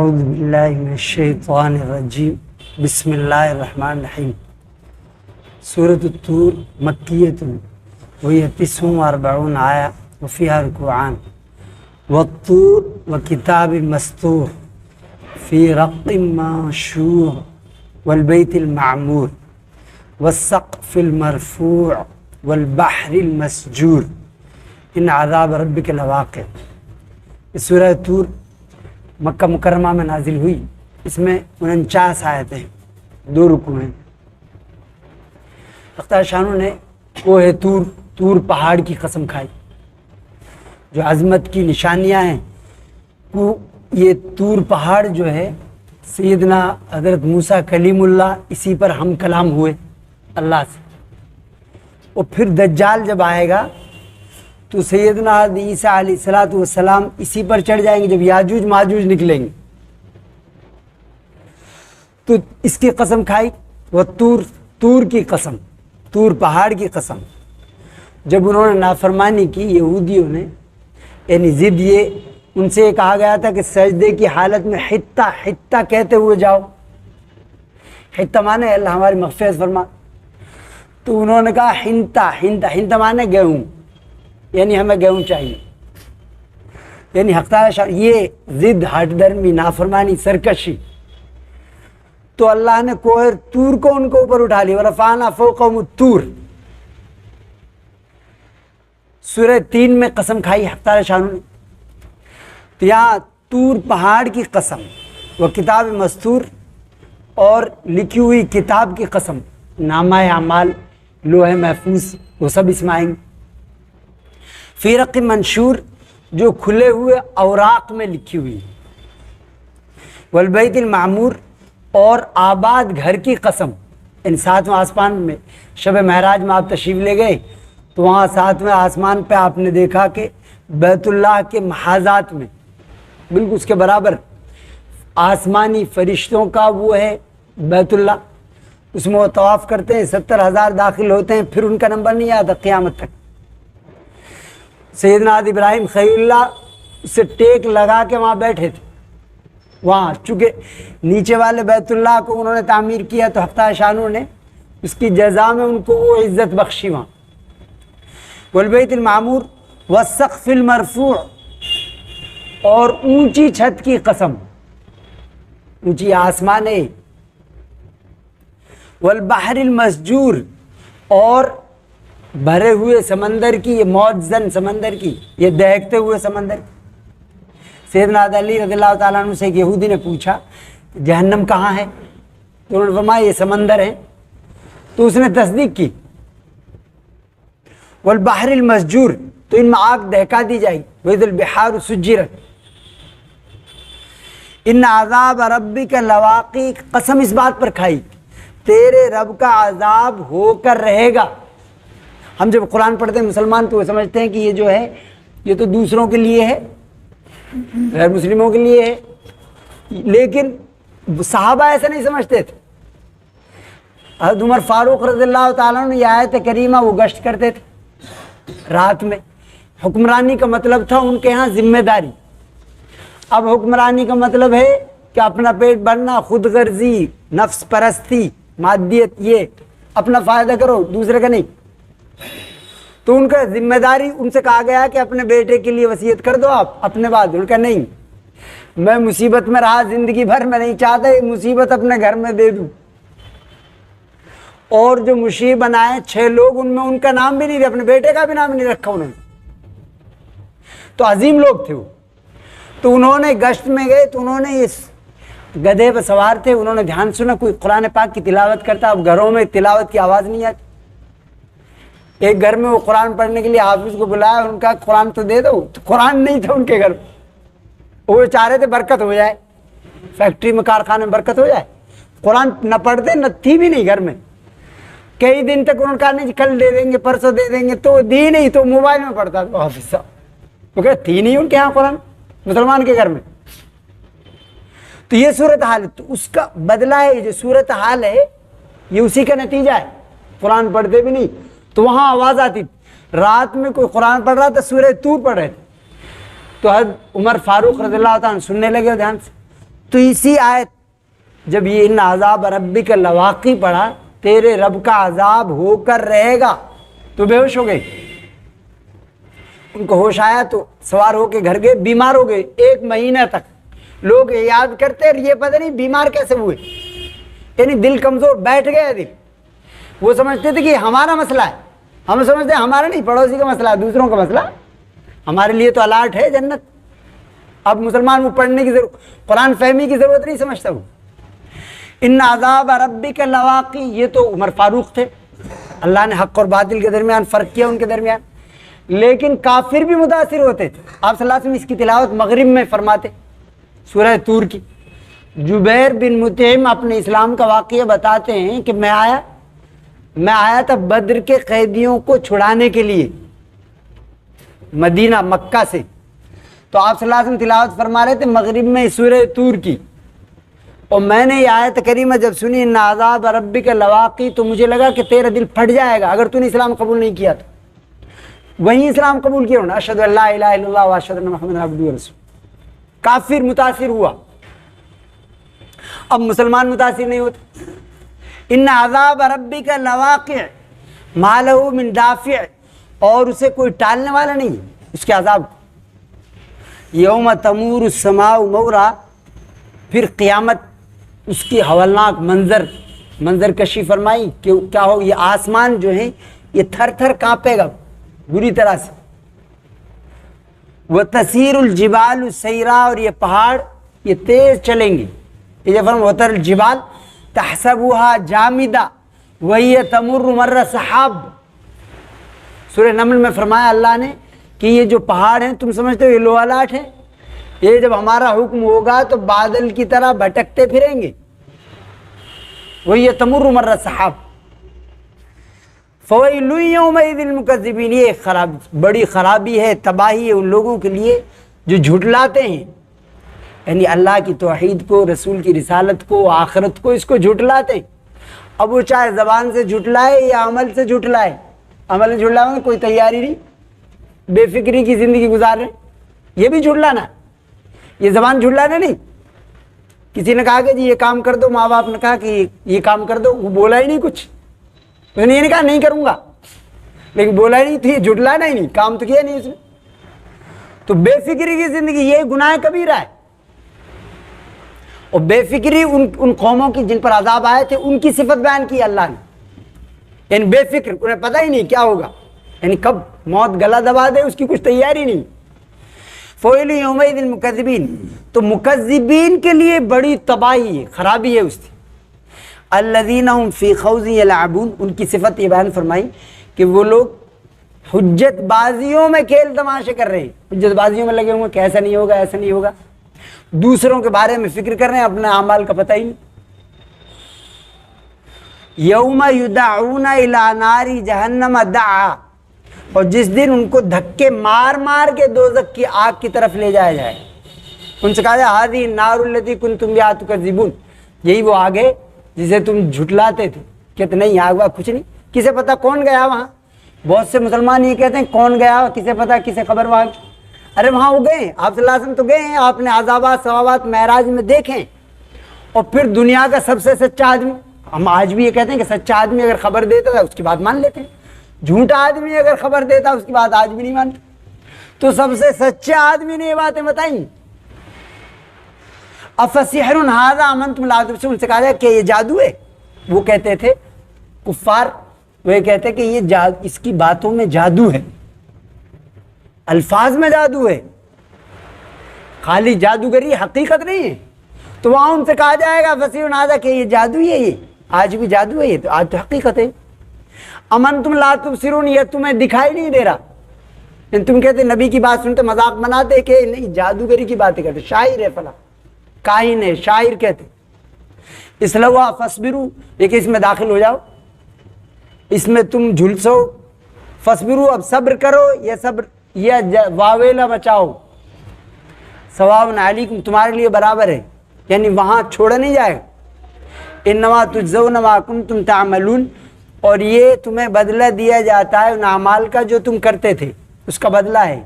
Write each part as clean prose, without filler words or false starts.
اعوذ باللہ من الشیطان الرجیم بسم اللہ الرحمن الرحیم سورۃ الطور مکیۃ وہی 49 آیا وفیہا رکوعان والطور وکتاب مستور فی رق منشور والبیت المعمور والسقف المرفوع والبحر المسجور ان عذاب ربک لواقع۔ اس سورہ طور مکہ مکرمہ میں نازل ہوئی۔ اس میں 49 آیتیں ہیں، 2 رکوع ہیں۔ اللہ شانو نے کوہ طور پہاڑ کی قسم کھائی، جو عظمت کی نشانیاں ہیں۔ یہ طور پہاڑ جو ہے سیدنا حضرت موسیٰ کلیم اللہ اسی پر ہم کلام ہوئے اللہ سے، اور پھر دجال جب آئے گا تو سیدنا عیسیٰ علیہ السلام اسی پر چڑھ جائیں گے جب یاجوج ماجوج نکلیں گے۔ تو اس کی قسم کھائی، وہ طور کی قسم، طور پہاڑ کی قسم۔ جب انہوں نے نافرمانی کی یہودیوں نے، یعنی ضد، یہ ان سے کہا گیا تھا کہ سجدے کی حالت میں حتہ حتہ کہتے ہوئے جاؤ۔ حتہ مانے اللہ ہماری مغفرت فرما، تو انہوں نے کہا ہنتا ہنتا، ہنتا مانے گیہوں، یعنی ہمیں گیہوں چاہیے۔ یعنی حق تعالی یہ ضد، ہٹ درمی، نافرمانی، سرکشی، تو اللہ نے کوہ طور کو ان کو اوپر اٹھا لی۔ ورفعنا فوقہم الطور، سورہ 3 میں قسم کھائی حق تعالی شانو نے۔ تو یہاں طور پہاڑ کی قسم، وہ کتاب مستور، اور لکھی ہوئی کتاب کی قسم، نامہ اعمال، لوح محفوظ، وہ سب اس میں آئیں گے۔ فی رق منشور، جو کھلے ہوئے اوراق میں لکھی ہوئی۔ والبیت المعمور، اور آباد گھر کی قسم۔ ان 7ویں آسمان میں شب معراج میں آپ تشریف لے گئے تو وہاں 7ویں آسمان پہ آپ نے دیکھا کہ بیت اللہ کے محاذات میں بالکل اس کے برابر آسمانی فرشتوں کا وہ ہے بیت اللہ، اس میں وہ طواف کرتے ہیں، 70,000 داخل ہوتے ہیں، پھر ان کا نمبر نہیں آتا قیامت تک۔ سیدنا ابراہیم خلیل اللہ اسے ٹیک لگا کے وہاں بیٹھے تھے، وہاں چونکہ نیچے والے بیت اللہ کو انہوں نے تعمیر کیا تو حق تعالی شانو نے اس کی جزا میں ان کو وہ عزت بخشی وہاں۔ والبیت المعمور والسقف المرفوع، اور اونچی چھت کی قسم، اونچی آسمان ہے۔ والبحر المسجور، اور بھرے ہوئے سمندر کی، یہ موجزن سمندر کی، یہ دہکتے ہوئے سمندر کی۔ سیدنا علی رضی اللہ تعالیٰ عنہ سے ایک یہودی نے پوچھا جہنم کہاں ہے، تو انہوں نے فرمایا یہ سمندر ہے، تو اس نے تصدیق کی۔ والبحر المسجور، تو ان میں آگ دہکا دی جائے گی۔ وَإِذَا الْبِحَارُ سُجِّرَتْ ان عذاب ربک لواقع، قسم اس بات پر کھائی تیرے رب کا عذاب ہو کر رہے گا۔ ہم جب قرآن پڑھتے ہیں مسلمان تو وہ سمجھتے ہیں کہ یہ جو ہے یہ تو دوسروں کے لیے ہے، غیر مسلموں کے لیے ہے، لیکن صحابہ ایسا نہیں سمجھتے تھے۔ حضرت عمر فاروق رضی اللہ تعالیٰ عنہ یہ آیت کریمہ وہ گشت کرتے تھے رات میں۔ حکمرانی کا مطلب تھا ان کے ہاں ذمہ داری۔ اب حکمرانی کا مطلب ہے کہ اپنا پیٹ بھرنا، خود غرضی، نفس پرستی، مادیت، یہ اپنا فائدہ کرو، دوسرے کا نہیں۔ تو ان کا ذمہ داری، ان سے کہا گیا کہ اپنے بیٹے کے لیے وصیت کر دو آپ اپنے بعد۔ ان کا نہیں، میں مصیبت میں رہا زندگی بھر، میں نہیں چاہتا یہ مصیبت اپنے گھر میں دے دوں۔ اور جو مشیر بنائے 6 لوگ، ان میں ان کا نام بھی نہیں دیا، اپنے بیٹے کا بھی نام نہیں رکھا انہوں نے۔ تو عظیم لوگ تھے وہ۔ تو انہوں نے گشت میں گئے تو انہوں نے اس گدھے پر سوار تھے، انہوں نے دھیان سنا کوئی قرآن پاک کی تلاوت کرتا۔ اب گھروں میں تلاوت کی آواز نہیں آتی۔ ایک گھر میں وہ قرآن پڑھنے کے لیے حافظ کو بلایا، ان کا قرآن تو دے دو، تو قرآن نہیں تھا ان کے گھر میں۔ وہ چاہ رہے تھے برکت ہو جائے، فیکٹری میں، کارخانے میں برکت ہو جائے۔ قرآن نہ پڑھتے، نہ تھی بھی نہیں گھر میں۔ کئی دن تک انہوں نے کہا نہیں کل دے دیں گے، پرسوں دے دیں گے، تو دی نہیں، تو موبائل میں پڑھتا تھا حافظ صاحب، وہ تھی نہیں ان کے یہاں قرآن مسلمان کے گھر میں۔ تو یہ صورتحال ہے، تو اس کا بدلہ ہے، یہ جو صورتحال ہے یہ اسی کا نتیجہ ہے۔ قرآن پڑھتے بھی نہیں، تو وہاں آواز آتی تھی، رات میں کوئی قرآن پڑھ رہا تھا، سورہ طور پڑھ رہے تھے، تو حضرت عمر فاروق رضی اللہ تعالیٰ عنہ سننے لگے دھیان سے، تو اسی آیت جب یہ ان عذاب ربک لواقع پڑھا، تیرے رب کا عذاب ہو کر رہے گا، تو بے ہوش ہو گئے۔ ان کو ہوش آیا تو سوار ہو کے گھر گئے، بیمار ہو گئے 1 مہینہ تک۔ لوگ یاد کرتے یہ پتہ نہیں بیمار کیسے ہوئے، یعنی دل کمزور، بیٹھ گیا دل۔ وہ سمجھتے تھے کہ ہمارا مسئلہ ہے، ہم سمجھتے ہیں ہمارا نہیں، پڑوسی کا مسئلہ ہے، دوسروں کا مسئلہ، ہمارے لیے تو الاٹ ہے جنت۔ اب مسلمان وہ پڑھنے کی ضرورت، قرآن فہمی کی ضرورت نہیں سمجھتا وہ۔ ان عذاب ربک لواقع، یہ تو عمر فاروق تھے، اللہ نے حق اور باطل کے درمیان فرق کیا ان کے درمیان، لیکن کافر بھی متاثر ہوتے تھے۔ آپ صلی اللہ علیہ وسلم اس کی تلاوت مغرب میں فرماتے، سورہ طور کی۔ جبیر بن مطعم اپنے اسلام کا واقعہ بتاتے ہیں کہ میں آیا تھا بدر کے قیدیوں کو چھڑانے کے لیے مدینہ مکہ سے، تو آپ صلی اللہ علیہ وسلم تلاوت فرما رہے تھے مغرب میں سورہ طور کی، اور میں نے یہ آیت کریمہ جب سنی ان عذاب ربک لواقع، تو مجھے لگا کہ تیرا دل پھٹ جائے گا اگر تو نے اسلام قبول نہیں کیا تو۔ وہیں اسلام قبول کیا ہونا، اشہد ان لا الہ الا اللہ واشہد ان محمد عبدہ ورسولہ۔ کافر متاثر ہوا، اب مسلمان متاثر نہیں ہوتے۔ ان عذاب ربک لواقع ما لہ من دافع، اور اسے کوئی ٹالنے والا نہیں اس کے عذاب کو۔ یوم تمور السماء مورا، پھر قیامت اس کی ہولناک منظر کشی فرمائی کہ کیا ہو، یہ آسمان جو ہے یہ تھر تھر کانپے گا بری طرح سے۔ وَتَسِيرُ الْجِبَالُ سَيْرًا، اور یہ پہاڑ یہ تیز چلیں گے۔ یہ جب ہم وَتَرَ الْجِبَالَ تَحْسَبُهَا جَامِدَةً وَهِيَ تَمُرُّ مَرَّ السَّحَابِ، سورہ نمل میں فرمایا اللہ نے کہ یہ جو پہاڑ ہیں تم سمجھتے ہو یہ لوہلاٹ ہے، یہ جب ہمارا حکم ہوگا تو بادل کی طرح بھٹکتے پھریں گے۔ وَهِيَ تَمُرُّ مَرَّ السَّحَابِ فَوَيْلٌ يَوْمَئِذٍ لِلْمُكَذِّبِينَ، یہ بڑی خرابی ہے، تباہی ہے ان لوگوں کے لیے جو جھٹلاتے ہیں، یعنی اللہ کی توحید کو، رسول کی رسالت کو، آخرت کو، اس کو جھٹلاتے ہیں۔ اب وہ چاہے زبان سے جھٹلائے یا عمل سے جھٹلائے، عمل سے جھٹلانے کوئی تیاری نہیں، بے فکری کی زندگی گزار رہے، یہ بھی جھٹلانا، یہ زبان جھٹلانا نہیں۔ کسی نے کہا کہ جی یہ کام کر دو، ماں باپ نے کہا کہ یہ کام کر دو، وہ بولا ہی نہیں کچھ، اس نے یہ نہیں کہا نہیں کروں گا، لیکن بولا ہی نہیں، تو یہ جھٹلانا ہی نہیں، کام تو کیا نہیں اس نے۔ تو بے فکری کی زندگی یہ گناہ کبیرہ ہے۔ اور بے فکری ان قوموں کی جن پر عذاب آئے تھے ان کی صفت بیان کی اللہ نے، یعنی بے فکر، انہیں پتہ ہی نہیں کیا ہوگا، یعنی کب موت گلا دبا دے اس کی کچھ تیاری نہیں۔ فویل یومئذ للمکذبین، تو مکذبین کے لیے بڑی تباہی ہے، خرابی ہے اس کی۔ الذین هم فی خوض یلعبون، ان کی صفت یہ بیان فرمائی کہ وہ لوگ حجت بازیوں میں کھیل تماشے کر رہے ہیں، حجت بازیوں میں لگے ہوئے کہ ایسا نہیں ہوگا، ایسا نہیں ہوگا، دوسروں کے بارے میں فکر کر رہے ہیں، اپنے اعمال کا پتہ ہی نہیں۔ یوم یدعون الی نار جہنم دعا، اور جس دن ان کو دھکے مار مار کے دوزخ کی آگ کی طرف لے جایا جائے، ان سے کہا جائے ہذہ النار التی کنتم بہا تکذبون، یہی وہ آگ ہے جسے تم جھٹلاتے تھے، کہتے نہیں آگ واگ کچھ نہیں، کسے پتا کون گیا وہاں۔ بہت سے مسلمان یہ کہتے ہیں کون گیا، کسے پتا، کسے خبر وہاں کی۔ ارے وہاں وہ گئے، آپ صلی اللہ علیہ وسلم تو گئے ہیں، آپ نے عذابات ثوابات معراج میں دیکھیں، اور پھر دنیا کا سب سے سچا آدمی، ہم آج بھی یہ کہتے ہیں کہ سچا آدمی اگر خبر دیتا تھا اس کی بات مان لیتے ہیں، جھوٹا آدمی اگر خبر دیتا اس کی بات آج بھی نہیں مانتے، تو سب سے سچے آدمی نے یہ باتیں بتائیں۔ افسحر ھذا ام انتم لا تبصرون، ان سے کہا جائے کہ یہ جادو ہے، وہ کہتے تھے کفار، وہ یہ کہتے کہ یہ اس کی باتوں میں جادو ہے، الفاظ میں جادو ہے، خالی جادوگری حقیقت نہیں ہے۔ تو وہاں ان سے کہا جائے گا فسحر ھذا کہ یہ جادو ہی ہے، یہ آج بھی جادو ہے، یہ تو آج تو حقیقت ہے۔ ام انتم لا تبصرون، یہ تمہیں دکھائی نہیں دے رہا، تم کہتے نبی کی بات سنتے مذاق بناتے کہ نہیں جادوگری کی باتیں کرتے، شاعر ہے فلاں، کاہن ہے، شاعر کہتے۔ اسلوا فصبروا، ایک اس میں داخل ہو جاؤ، اس میں تم جھلسو، فصبروا اب صبر کرو، یہ صبر یہ واویلا بچاؤ، سواء علیکم تمہارے لیے برابر ہے، یعنی وہاں چھوڑا نہیں جائے گا۔ انما تجزون ما کنتم تعملون، اور یہ تمہیں بدلہ دیا جاتا ہے ان اعمال کا جو تم کرتے تھے، اس کا بدلہ ہے۔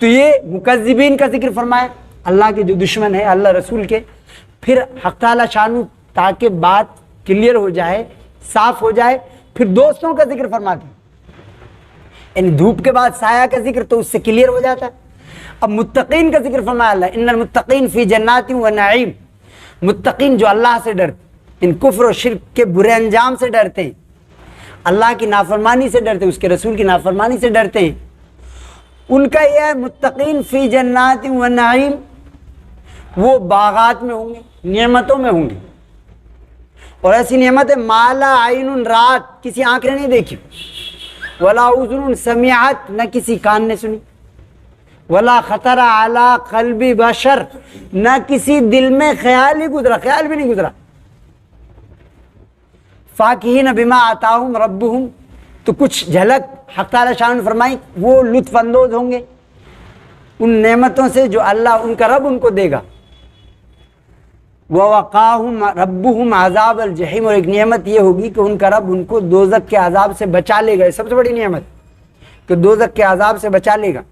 تو یہ مکذبین کا ذکر فرمائے، اللہ کے جو دشمن ہیں اللہ رسول کے. پھر حق تعالیٰ شانو تاکہ بات کلیئر ہو جائے, صاف ہو جائے, پھر دوستوں کا ذکر فرماتے ہیں. یعنی دھوپ کے بعد سایہ کا ذکر تو اس سے کلیئر ہو جاتا ہے. اب متقین کا ذکر فرمایا اللہ, ان المتقین فی جنات و نعیم. متقین جو اللہ سے ڈرتے, ان کفر و شرک کے برے انجام سے ڈرتے ہیں, اللہ کی نافرمانی سے ڈرتے ہیں, اس کے رسول کی نافرمانی سے ڈرتے ہیں, ان کا یہ ہے متقین فی جنات و نعیم. وہ باغات میں ہوں گے, نعمتوں میں ہوں گے, اور ایسی نعمت ہے مالا عین رات, کسی آنکھ نے نہیں دیکھی, ولا اذن سمعت, نہ کسی کان نے سنی, ولا خطر علی قلب بشر, نہ کسی دل میں خیال ہی گزرا, خیال بھی نہیں گزرا. فاکہین بما آتاہم ربہم, تو کچھ جھلک حق تعالیٰ شان فرمائی, وہ لطف اندوز ہوں گے ان نعمتوں سے جو اللہ ان کا رب ان کو دے گا. ووقاہم ربہم عذاب الجحیم, اور ایک نعمت یہ ہوگی کہ ان کا رب ان کو دوزخ کے عذاب سے بچا لے گا. سب سے بڑی نعمت کہ دوزخ کے عذاب سے بچا لے گا.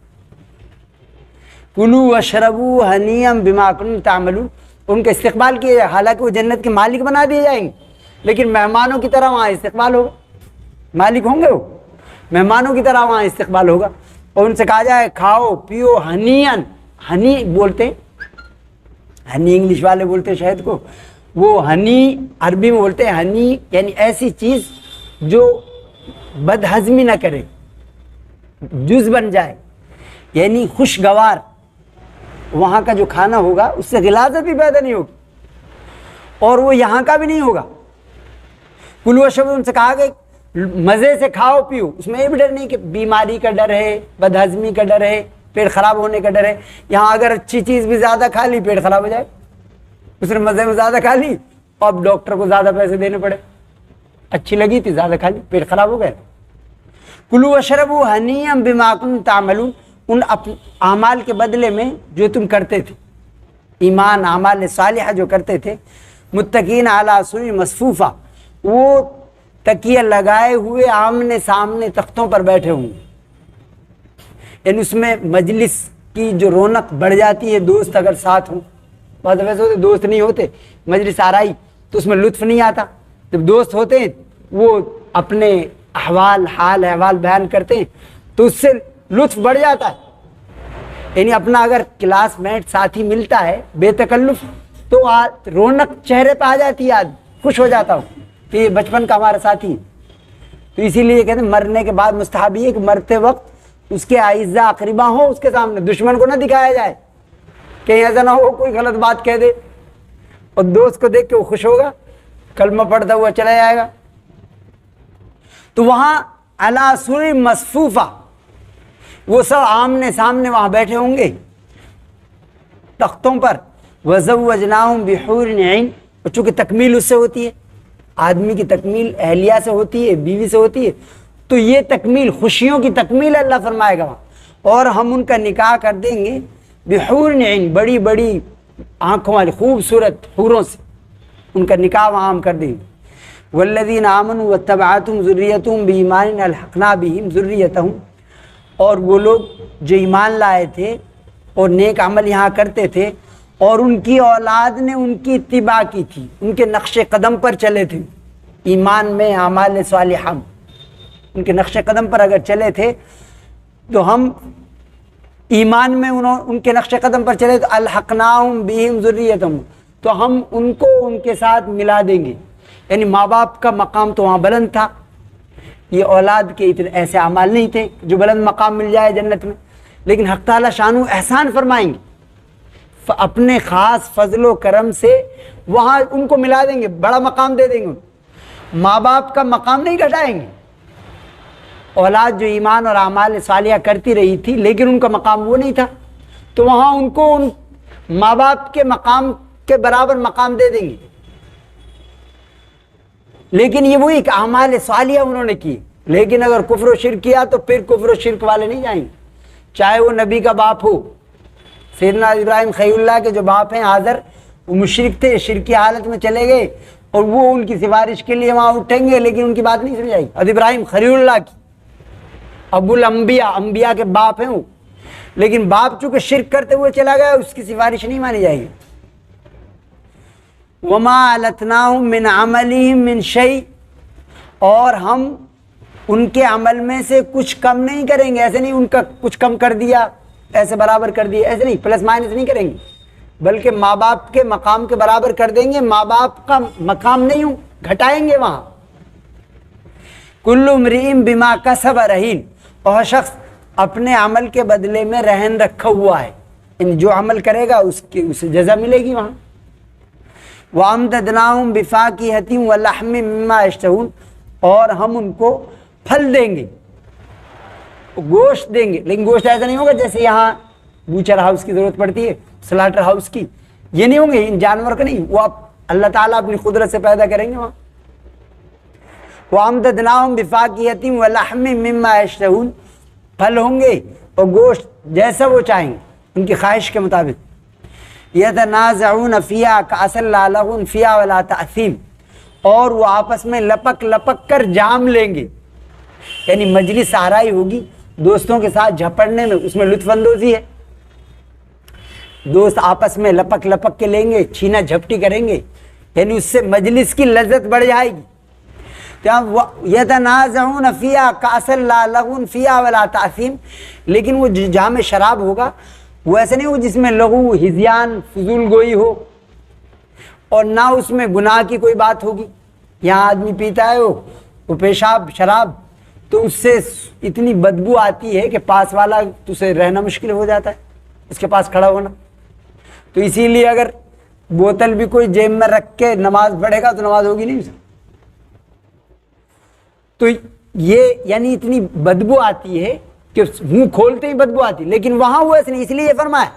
کلوا واشربوا ہنیئا بما کنتم تعملون, ان کا استقبال کیا جائے, حالانکہ وہ جنت کے مالک بنا دیے جائیں گے, لیکن مہمانوں کی طرح وہاں استقبال ہوگا. مالک ہوں گے وہ, مہمانوں کی طرح وہاں استقبال ہوگا. اور ان سے کہا جائے کھاؤ پیو ہنیئا, ہنی بولتے ہیں, ہنی انگلش والے بولتے ہیں شہد کو, وہ ہنی عربی میں بولتے ہیں ہنی, یعنی ایسی چیز جو بد ہضمی نہ کرے, جز بن جائے, یعنی خوشگوار. وہاں کا جو کھانا ہوگا اس سے غلاظت بھی پیدا نہیں ہوگی, اور وہ یہاں کا بھی نہیں ہوگا. کلوا واشربوا, ان سے کہا کہ مزے سے کھاؤ پیو, اس میں یہ بھی ڈر نہیں کہ بیماری کا ڈر ہے, بد ہضمی کا ڈر ہے, پیٹ خراب ہونے کا ڈر ہے. یہاں اگر اچھی چیز بھی زیادہ کھا لی پیٹ خراب ہو جائے, اس نے مزے میں زیادہ کھا لی, اب ڈاکٹر کو زیادہ پیسے دینے پڑے, اچھی لگی تھی زیادہ کھا لی پیٹ خراب ہو گئے. کلوا واشربوا ہنیئا بما کنتم تعملون, ان اعمال کے بدلے میں جو تم کرتے تھے, ایمان اعمال صالحہ جو کرتے تھے. متقین علی سرر مصفوفہ, وہ تکیہ لگائے ہوئے آمنے سامنے تختوں پر بیٹھے ہوں گے. یعنی اس میں مجلس کی جو رونق بڑھ جاتی ہے, دوست اگر ساتھ ہوں. بہت ویسے ہوتے دوست نہیں ہوتے, مجلس آرائی تو اس میں لطف نہیں آتا. جب دوست ہوتے ہیں وہ اپنے حال احوال بیان کرتے ہیں تو اس سے لطف بڑھ جاتا ہے. یعنی اپنا اگر کلاس میٹ ساتھی ملتا ہے بے تکلف تو رونق چہرے پہ آ جاتی ہے, خوش ہو جاتا ہوں کہ یہ بچپن کا ہمارا ساتھی ہے. تو اسی لیے کہتے ہیں مرنے کے بعد مستحب یہ کہ مرتے وقت اس کے اعزاء اقربا ہو اس کے سامنے, دشمن کو نہ دکھایا جائے, کہیں ایسا نہ ہو کوئی غلط بات کہہ دے اور دوست کو دیکھ کے وہ خوش ہوگا, کلمہ پڑھتا ہوا چلا جائے گا. تو وہاں علی سرر مصفوفہ, وہ سب آمنے سامنے وہاں بیٹھے ہوں گے تختوں پر. وزوجناہم بحور عین, اور چونکہ تکمیل اس سے ہوتی ہے, آدمی کی تکمیل اہلیہ سے ہوتی ہے, بیوی سے ہوتی ہے, تو یہ تکمیل خوشیوں کی تکمیل اللہ فرمائے گا وہاں. اور ہم ان کا نکاح کر دیں گے بحور عین, بڑی بڑی آنکھوں والی خوبصورت حوروں سے, ان کا نکاح وہاں ہم کر دیں گے. والذین آمنوا واتبعتهم ذریتهم بایمان الحقنا بہم ذریتهم, اور وہ لوگ جو ایمان لائے تھے اور نیک عمل یہاں کرتے تھے اور ان کی اولاد نے ان کی اتباع کی تھی, ان کے نقش قدم پر چلے تھے, ایمان میں اعمال صالحہ ان کے نقش قدم پر اگر چلے تھے تو ہم ایمان میں ان کے نقش قدم پر چلے تو الحقناہم بہم ذریتہم, تو ہم ان کو ان کے ساتھ ملا دیں گے. یعنی ماں باپ کا مقام تو وہاں بلند تھا, یہ اولاد کے اتنے ایسے اعمال نہیں تھے جو بلند مقام مل جائے جنت میں, لیکن حق تعالیٰ شانو احسان فرمائیں گے, اپنے خاص فضل و کرم سے وہاں ان کو ملا دیں گے, بڑا مقام دے دیں گے. ماں باپ کا مقام نہیں گھٹائیں گے. اولاد جو ایمان اور اعمال صالحہ کرتی رہی تھی لیکن ان کا مقام وہ نہیں تھا, تو وہاں ان کو ان ماں باپ کے مقام کے برابر مقام دے دیں گے. لیکن یہ وہی کہ اعمال صالحہ انہوں نے کی, لیکن اگر کفر و شرک کیا تو پھر کفر و شرک والے نہیں جائیں گے, چاہے وہ نبی کا باپ ہو. سیدنا ابراہیم خلیل اللہ کے جو باپ ہیں آزر, وہ مشرک تھے, شرکی حالت میں چلے گئے, اور وہ ان کی سفارش کے لیے وہاں اٹھیں گے لیکن ان کی بات نہیں سمجھ آئی. اور ابراہیم خلیل اللہ کی ابو الانبیاء, انبیاء کے باپ ہیں وہ, لیکن باپ چونکہ شرک کرتے ہوئے چلا گیا اس کی سفارش نہیں مانی جائے گی. وما علتناہم من عملہم من شیء، اور ہم ان کے عمل میں سے کچھ کم نہیں کریں گے. ایسے نہیں ان کا کچھ کم کر دیا ایسے برابر کر دیا، ایسے نہیں پلس مائنس نہیں کریں گے، بلکہ ماں باپ کے مقام کے برابر کر دیں گے. ماں باپ کا مقام نہیں گھٹائیں گے وہاں. کل امرئ بما کسب رہین، اور شخص اپنے عمل کے بدلے میں رہن رکھا ہوا ہے، یعنی جو عمل کرے گا اسے جزا ملے گی وہاں. وَأَمْدَدْنَاهُمْ بِفَاكِهَةٍ وَلَحْمٍ مِّمَّا يَشْتَهُونَ، اور ہم ان کو پھل دیں گے، گوشت دیں گے. لیکن گوشت ایسا نہیں ہوگا جیسے یہاں بوچر ہاؤس کی ضرورت پڑتی ہے، سلاٹر ہاؤس کی، یہ نہیں ہوں گے ان جانور کا نہیں، وہ آپ اللہ تعالیٰ اپنی قدرت سے پیدا کریں گے وہاں. وَأَمْدَدْنَاهُمْ بِفَاكِهَةٍ وَلَحْمٍ مِّمَّا يَشْتَهُونَ، پھل ہوں گے اور گوشت جیسا وہ چاہیں گے ان کی خواہش کے مطابق. يَتَنَازَعُونَ فِيهَا كَأَسًا لَا لَغْوٌ فِيهَا وَلَا تَأْثِيمٌ، اور وہ آپس میں لپک لپک کر جام لیں گے، یعنی مجلس آرائی ہوگی دوستوں کے ساتھ جھپڑنے میں، اس میں لطف اندوزی ہے. دوست آپس میں لپک لپک کے لیں گے، چھینا جھپٹی کریں گے، یعنی اس سے مجلس کی لذت بڑھ جائے گی. یتنازعون فیہا کأسا لا لغو فیہا ولا تأثیم، لیکن وہ جام شراب ہوگا وہ ایسے نہیں ہو جس میں لغو، ہذیان، فضول گوئی ہو، اور نہ اس میں گناہ کی کوئی بات ہوگی. یہاں آدمی پیتا ہے وہ پیشاب شراب، تو اس سے اتنی بدبو آتی ہے کہ پاس والا اسے رہنا مشکل ہو جاتا ہے، اس کے پاس کھڑا ہونا. تو اسی لیے اگر بوتل بھی کوئی جیب میں رکھ کے نماز پڑھے گا تو نماز ہوگی نہیں. تو یہ یعنی اتنی بدبو آتی ہے کہ منہ کھولتے ہی بدبو آتی. لیکن وہاں وہ ایسے نہیں، اس لیے یہ فرمایا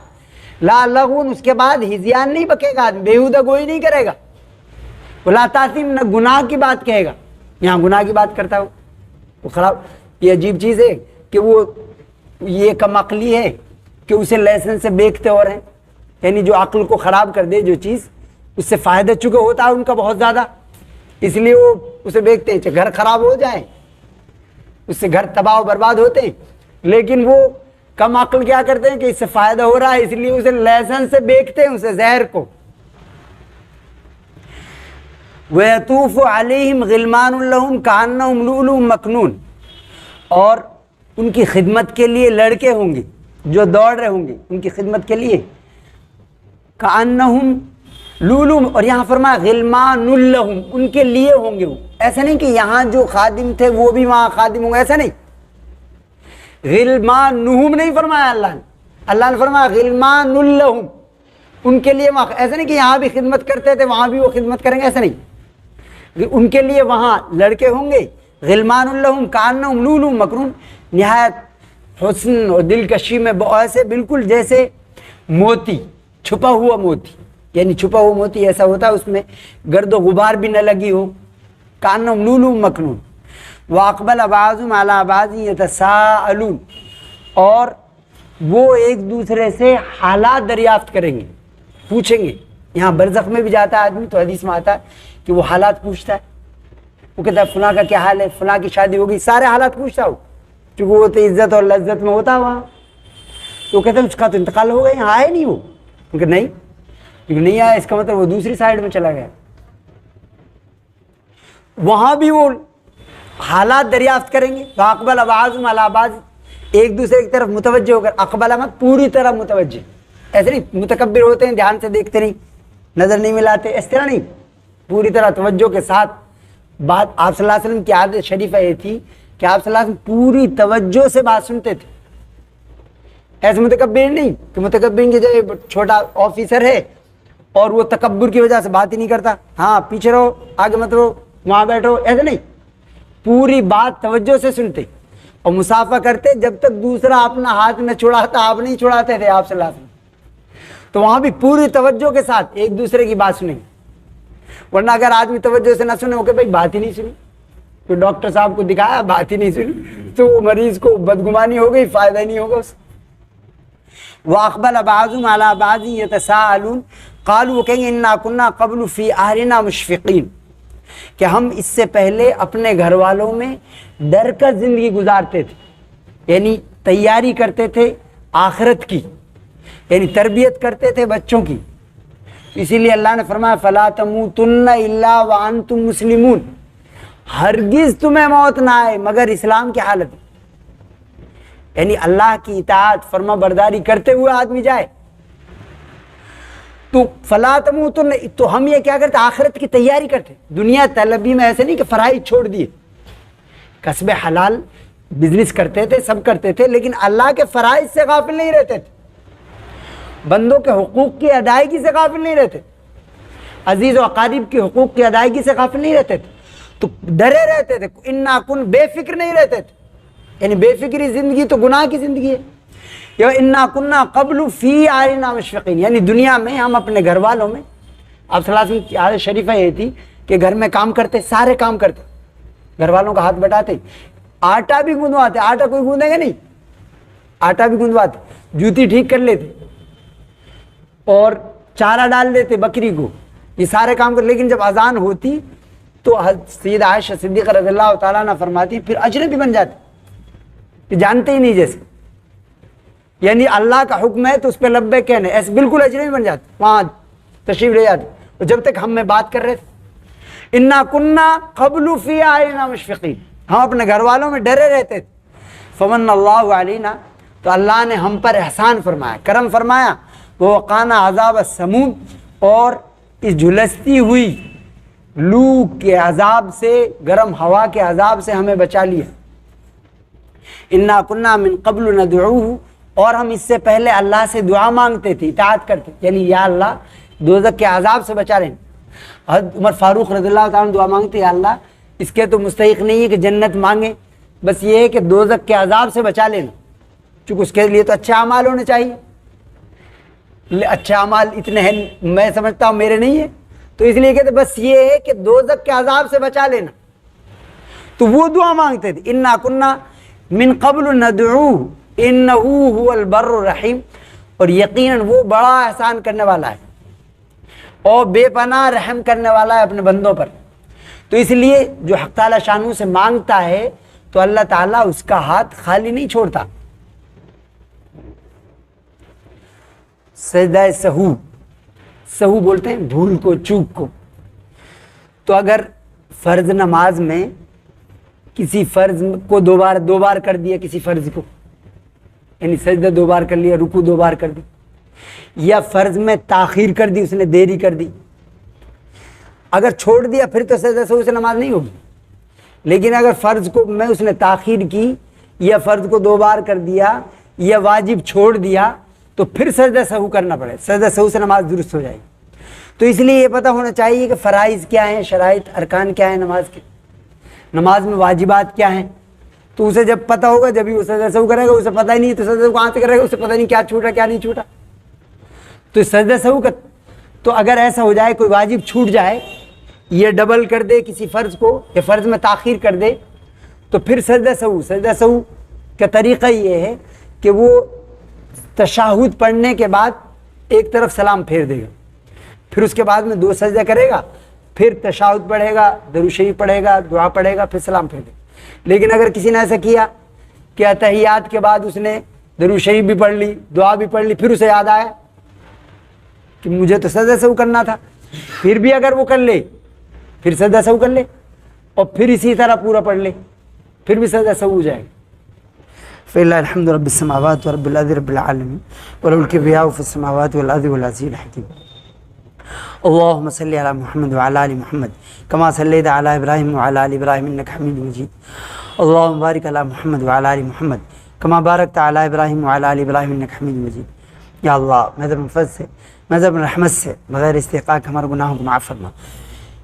لا لغون، اس کے بعد ہذیان نہیں بکے گا، بےہودہ گوئی نہیں کرے گا. ولا تاثیم، نہ گناہ کی بات کہے گا. یہاں گناہ کی بات کرتا ہو وہ خراب. یہ عجیب چیز ہے کہ وہ یہ کم عقلی ہے کہ اسے لائسنس سے بیچتے اور ہیں، یعنی جو عقل کو خراب کر دے جو چیز، اس سے فائدہ چکے ہوتا ہے ان کا بہت زیادہ، اس لیے وہ اسے بیچتے ہیں. گھر خراب ہو جائیں اس سے گھر تباہ و برباد ہوتے ہیں، لیکن وہ کم عقل کیا کرتے ہیں کہ اس سے فائدہ ہو رہا ہے اس لیے اسے لائسنس سے بیچتے ہیں اسے زہر کو. وَيَطُوفُ عَلَيْهِمْ غِلْمَانٌ لَهُمْ كَأَنَّهُمْ لُؤْلُؤٌ مَكْنُونٌ، اور ان کی خدمت کے لیے لڑکے ہوں گے جو دوڑ رہے ہوں گے ان کی خدمت کے لیے. كَأَنَّهُمْ لُؤْلُؤٌ، اور یہاں فرمایا غِلْمَانٌ لَهُمْ، ان کے لیے ہوں گے وہ. ایسا نہیں کہ یہاں جو خادم تھے وہ بھی وہاں خادم ہوں گے، ایسا نہیں. غلمانہم نہیں فرمایا اللہ نے فرمایا غلمان لہم، ان کے لیے وہاں. ایسا نہیں کہ یہاں بھی خدمت کرتے تھے وہاں بھی وہ خدمت کریں گے، ایسا نہیں. ان کے لیے وہاں لڑکے ہوں گے. غلمان لہم کانہم لؤلؤ مکنون، نہایت حسن اور دلکشی میں ایسے بالکل جیسے موتی، چھپا ہوا موتی، یعنی چھپا ہوا موتی ایسا ہوتا ہے اس میں گرد و غبار بھی نہ لگی ہو. کانہم لؤلؤ مکنون. وَأَقْبَلَ بَعْضُهُمْ عَلَىٰ بَعْضٍ يَتَسَاءَلُونَ، اور وہ ایک دوسرے سے حالات دریافت کریں گے، پوچھیں گے. یہاں برزخ میں بھی جاتا ہے آدمی تو حدیث میں آتا ہے کہ وہ حالات پوچھتا ہے. وہ کہتا ہے فلاں کا کیا حال ہے، فلاں کی شادی ہو گئی، سارے حالات پوچھتا ہو چونکہ وہ تو عزت اور لذت میں ہوتا وہاں. تو وہ کہتے ہیں اس کا تو انتقال ہو گیا، یہاں آئے نہیں وہ. کہ نہیں، کیونکہ نہیں آیا اس کا مطلب وہ دوسری سائڈ میں چلا گیا. وہاں بھی وہ حالات دریافت کریں گے. اقبل بعضهم علی بعض، ایک دوسرے کی طرف متوجہ ہو کر. اقبل مت پوری طرح متوجہ، ایسے نہیں متکبر ہوتے ہیں دھیان سے دیکھتے نہیں، نظر نہیں ملاتے، اس طرح نہیں، پوری طرح توجہ کے ساتھ. بات آپ صلی اللہ علیہ وسلم کی عادت شریفہ یہ تھی کہ آپ صلی اللہ علیہ وسلم پوری توجہ سے بات سنتے تھے. ایسے متکبر نہیں کہ متکبر کی جگہ چھوٹا آفیسر ہے اور وہ تکبر کی وجہ سے بات ہی نہیں کرتا، ہاں پیچھے رہو آگے مت رہو وہاں بیٹھو، ایسے نہیں. پوری بات توجہ سے سنتے اور مسافہ کرتے جب تک دوسرا اپنا ہاتھ نہ چھڑاتا. آپ نہیں چھڑاتے تھے آپ صلی اللہ علیہ وسلم. تو وہاں بھی پوری توجہ کے ساتھ ایک دوسرے کی بات سنیں. ورنہ اگر آدمی توجہ سے نہ سنے ہو کہ بھائی بات ہی نہیں سنی، تو ڈاکٹر صاحب کو دکھایا بات ہی نہیں سنی، تو مریض کو بدگمانی ہو گئی، فائدہ ہی نہیں ہوگا اس. وَأَقْبَلَ بَعْضُهُمْ عَلَىٰ بَعْضٍ يَتَسَاءَلُونَ قَالُوا، وہ کہیں گے اِنَّا كُنَّا قَبْلُ فِي أَهْلِنَا مُشْفِقِينَ، کہ ہم اس سے پہلے اپنے گھر والوں میں ڈر کر زندگی گزارتے تھے، یعنی تیاری کرتے تھے آخرت کی، یعنی تربیت کرتے تھے بچوں کی. اسی لیے اللہ نے فرمایا فَلَا تَمُوتُنَّ إِلَّا وَأَنْتُمْ مُسْلِمُونَ، ہرگز تمہیں موت نہ آئے مگر اسلام کی حالت میں. یعنی اللہ کی اطاعت فرما برداری کرتے ہوئے آدمی جائے تو فَلَا تَمُوتُنَّ. تو ہم یہ کیا کرتے؟ آخرت کی تیاری کرتے. دنیا طلبی میں ایسے نہیں کہ فرائض چھوڑ دیے، کسب حلال بزنس کرتے تھے، سب کرتے تھے، لیکن اللہ کے فرائض سے غافل نہیں رہتے تھے، بندوں کے حقوق کی ادائیگی سے غافل نہیں رہتے، عزیز و اقارب کی حقوق کی ادائیگی سے غافل نہیں رہتے تھے. تو ڈرے رہتے تھے، انا کن بے فکر نہیں رہتے تھے. یعنی بے فکری زندگی تو گناہ کی زندگی ہے. یا انا کننا قبل فی اعیننا مشفقین، یعنی دنیا میں ہم اپنے گھر والوں میں، آپ صلی اللہ علیہ وسلم کی عادت شریفہ یہ تھی کہ گھر میں کام کرتے، سارے کام کرتے، گھر والوں کا ہاتھ بٹاتے، آٹا بھی گندواتے. آٹا کوئی گوندے گا نہیں، آٹا بھی گندواتے، جوتی ٹھیک کر لیتے اور چارہ ڈال دیتے بکری کو، یہ سارے کام کر. لیکن جب اذان ہوتی تو سیدہ عائشہ صدیقہ رضی اللہ تعالیٰ عنہ فرماتی پھر اجنبی بن جاتے، کہ جانتے ہی نہیں جیسے، یعنی اللہ کا حکم ہے تو اس پہ لبیک کہنے، ایسے بالکل اجنبی بن جاتے، وہاں تشریف لے جاتے. اور جب تک ہم میں بات کر رہے تھے انا کننا قبل فی اعیننا مشفقین، ہم اپنے گھر والوں میں ڈرے رہتے تھے. فمن اللہ علینا، تو اللہ نے ہم پر احسان فرمایا، کرم فرمایا. ووقانا عذاب السموم، اور اس جھلستی ہوئی لو کے عذاب سے، گرم ہوا کے عذاب سے ہمیں بچا لیا. انا کننا من قبل ندعوہ، اور ہم اس سے پہلے اللہ سے دعا مانگتے تھے، اطاعت کرتے، یعنی یا اللہ دوزخ کے عذاب سے بچا لیں. حضرت عمر فاروق رضی اللہ تعالیٰ دعا مانگتے، یا اللہ اس کے تو مستحق نہیں ہے کہ جنت مانگے، بس یہ ہے کہ دوزخ کے عذاب سے بچا لینا، چونکہ اس کے لیے تو اچھے اعمال ہونے چاہیے. اچھے اعمال اتنے ہیں میں سمجھتا ہوں میرے نہیں ہے، تو اس لیے کہتے بس یہ ہے کہ دوزخ کے عذاب سے بچا لینا. تو وہ دعا مانگتے تھے، انا کننا من قبل ندعوہ انہ هو البر الرحیم، اور یقیناً وہ بڑا احسان کرنے والا ہے اور بے پناہ رحم کرنے والا ہے اپنے بندوں پر. تو اس لیے جو حق تعالیٰ شانہ سے مانگتا ہے تو اللہ تعالیٰ اس کا ہاتھ خالی نہیں چھوڑتا. سجدہ سہو، سہو بولتے ہیں بھول کو، چوک کو. تو اگر فرض نماز میں کسی فرض کو دو بار کر دیا، کسی فرض کو، یعنی سجدہ 2 بار کر لیا، رکوع 2 بار کر دی، یا فرض میں تاخیر کر دی، اس نے دیری کر دی، اگر چھوڑ دیا پھر تو سجدہ سہو سے نماز نہیں ہوگی. لیکن اگر فرض کو میں اس نے تاخیر کی یا فرض کو 2 بار کر دیا یا واجب چھوڑ دیا تو پھر سجدہ سہو کرنا پڑے، سجدہ سہو سے نماز درست ہو جائے گی. تو اس لیے یہ پتہ ہونا چاہیے کہ فرائض کیا ہیں، شرائط ارکان کیا ہیں نماز کے، نماز میں واجبات کیا ہیں. تو اسے جب پتہ ہوگا جب ہی وہ سجدہ سہو کرے گا. اسے پتہ ہی نہیں تو سجدہ کہاں سے کرے گا، اسے پتہ نہیں کیا چھوٹا کیا نہیں چھوٹا. تو سجدہ سہو کا تو اگر ایسا ہو جائے کوئی واجب چھوٹ جائے، یہ ڈبل کر دے کسی فرض کو یا فرض میں تاخیر کر دے، تو پھر سجدہ سہو کا طریقہ یہ ہے کہ وہ تشہد پڑھنے کے بعد ایک طرف سلام پھیر دے گا، پھر اس کے بعد میں 2 سجدہ کرے گا، پھر تشہد پڑھے گا، درود شریف پڑھے گا، دعا پڑھے گا، پھر سلام پھیر دے گا. لیکن اگر کسی نے ایسا کیا کہ اتحیات کے بعد اس نے درود شریف بھی پڑھ لی، دعا بھی پڑھ لی، پھر اسے یاد آیا کہ مجھے تو سجدہ سہو کرنا تھا، پھر بھی اگر وہ کر لے پھر سجدہ سہو کر لے اور پھر اسی طرح پورا پڑھ لے، پھر بھی سجدہ سہو ہو جائے گا. فللہ الحمد رب السماوات ورب الارض رب العالمین وله الکبریاء فی السماوات والارض والعزیز الحکیم. اللهم صل علی محمد وعلى ال محمد كما صليت على ابراہیم وعلى ال ابراہیم انك حمید مجید. اللهم بارک علی محمد وعلى ال محمد كما بارکت علی ابراہیم وعلى ال ابراہیم انك حمید مجید. یا اللہ محض فضل سے، محض رحمت سے، بغیر استحقاق ہمارے گناہوں کو معاف فرما.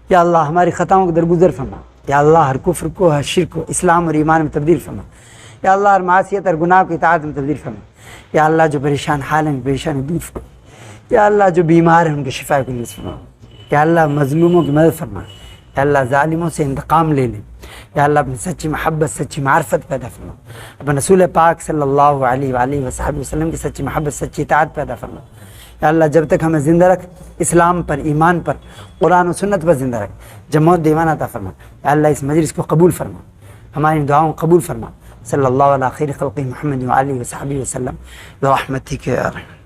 یا اللہ ہماری خطاؤں کو درگزر فرما. یا اللہ ہر کفر کو، ہر شرک کو اسلام اور ایمان میں تبدیل فرما. یا اللہ ہر معصیت اور گناہ کو اطاعت میں تبدیل فرما. یا اللہ جو پریشان حال ہیں پریشانی دور فرما. یا اللہ جو بیمار ہیں ان کے شفا کو نصیب فرما. یا اللہ مظلوموں کی مدد فرما. یا اللہ ظالموں سے انتقام لے لے. یا اللہ اپنی سچی محبت، سچی معرفت پیدا فرما. اپنے رسول پاک صلی اللہ علیہ وآلہ وصحبہ وسلم کی سچی محبت، سچی اطاعت پیدا فرما. یا اللہ جب تک ہمیں زندہ رکھ اسلام پر، ایمان پر، قرآن و سنت پر زندہ رکھ، جب موت دیوانہ عطا فرما. یا اللہ اس مجلس کو قبول فرما، ہماری دعاؤں قبول فرما. صلی اللہ علیہ خیر خلق محمد وعلیہ وصحبہ وسلم برحمتک یا ارحم